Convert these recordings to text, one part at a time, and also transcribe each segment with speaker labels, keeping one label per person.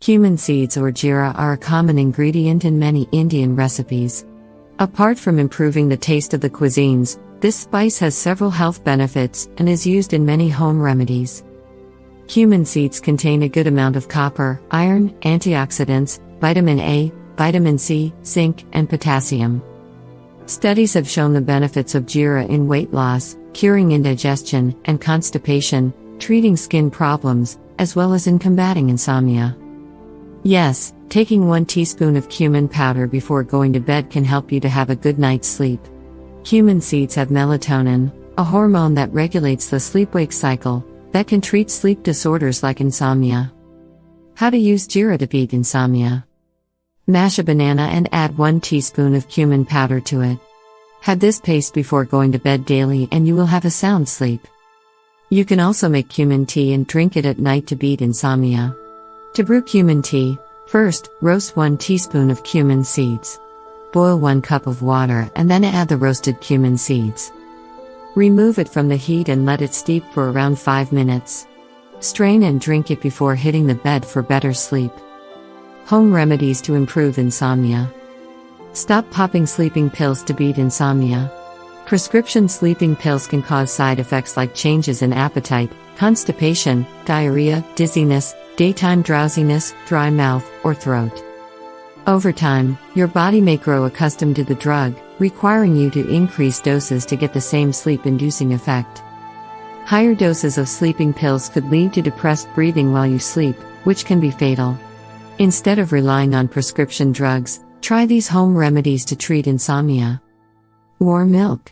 Speaker 1: Cumin seeds or Jira are a common ingredient in many Indian recipes. Apart from improving the taste of the cuisines, this spice has several health benefits and is used in many home remedies. Cumin seeds contain a good amount of copper, iron, antioxidants, vitamin A, vitamin C, zinc, and potassium. Studies have shown the benefits of Jira in weight loss, curing indigestion and constipation, treating skin problems, as well as in combating insomnia. Yes, taking 1 teaspoon of cumin powder before going to bed can help you to have a good night's sleep. Cumin seeds have melatonin, a hormone that regulates the sleep-wake cycle, that can treat sleep disorders like insomnia. How to use Jira to beat insomnia. Mash a banana and add 1 teaspoon of cumin powder to it. Have this paste before going to bed daily and you will have a sound sleep. You can also make cumin tea and drink it at night to beat insomnia. To brew cumin tea, first, roast 1 teaspoon of cumin seeds. Boil 1 cup of water and then add the roasted cumin seeds. Remove it from the heat and let it steep for around 5 minutes. Strain and drink it before hitting the bed for better sleep. Home remedies to improve insomnia. Stop popping sleeping pills to beat insomnia. Prescription sleeping pills can cause side effects like changes in appetite, constipation, diarrhea, dizziness, daytime drowsiness, dry mouth, or throat. Over time, your body may grow accustomed to the drug, requiring you to increase doses to get the same sleep-inducing effect. Higher doses of sleeping pills could lead to depressed breathing while you sleep, which can be fatal. Instead of relying on prescription drugs, try these home remedies to treat insomnia. Warm milk.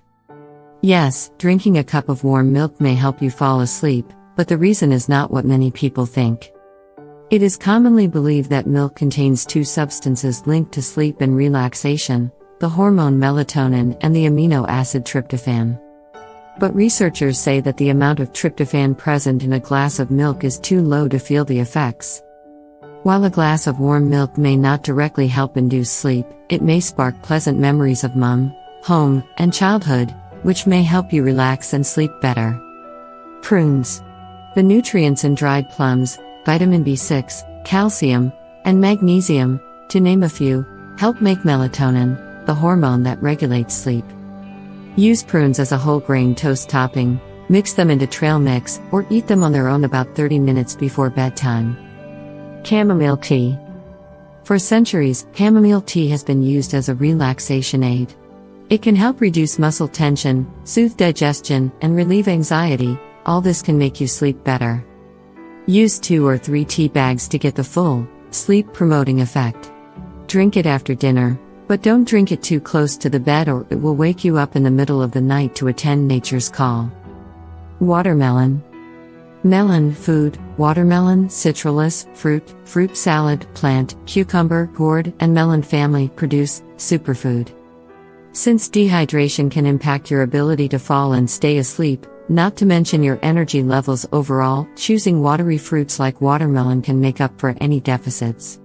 Speaker 1: Yes, drinking a cup of warm milk may help you fall asleep, but the reason is not what many people think. It is commonly believed that milk contains 2 substances linked to sleep and relaxation, the hormone melatonin and the amino acid tryptophan. But researchers say that the amount of tryptophan present in a glass of milk is too low to feel the effects. While a glass of warm milk may not directly help induce sleep, it may spark pleasant memories of mom, home, and childhood, which may help you relax and sleep better. Prunes. The nutrients in dried plums, vitamin B6, calcium, and magnesium, to name a few, help make melatonin, the hormone that regulates sleep. Use prunes as a whole grain toast topping, mix them into trail mix, or eat them on their own about 30 minutes before bedtime. Chamomile tea. For centuries, chamomile tea has been used as a relaxation aid. It can help reduce muscle tension, soothe digestion, and relieve anxiety. All this can make you sleep better. Use 2 or 3 tea bags to get the full, sleep-promoting effect. Drink it after dinner, but don't drink it too close to the bed or it will wake you up in the middle of the night to attend nature's call. Watermelon. Melon, food, watermelon, citrulus, fruit salad, plant, cucumber, gourd, and melon family produce superfood. Since dehydration can impact your ability to fall and stay asleep, not to mention your energy levels overall, choosing watery fruits like watermelon can make up for any deficits.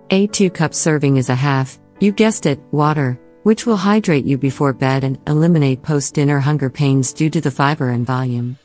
Speaker 1: A 2-cup serving is a half, you guessed it, water, which will hydrate you before bed and eliminate post-dinner hunger pains due to the fiber and volume.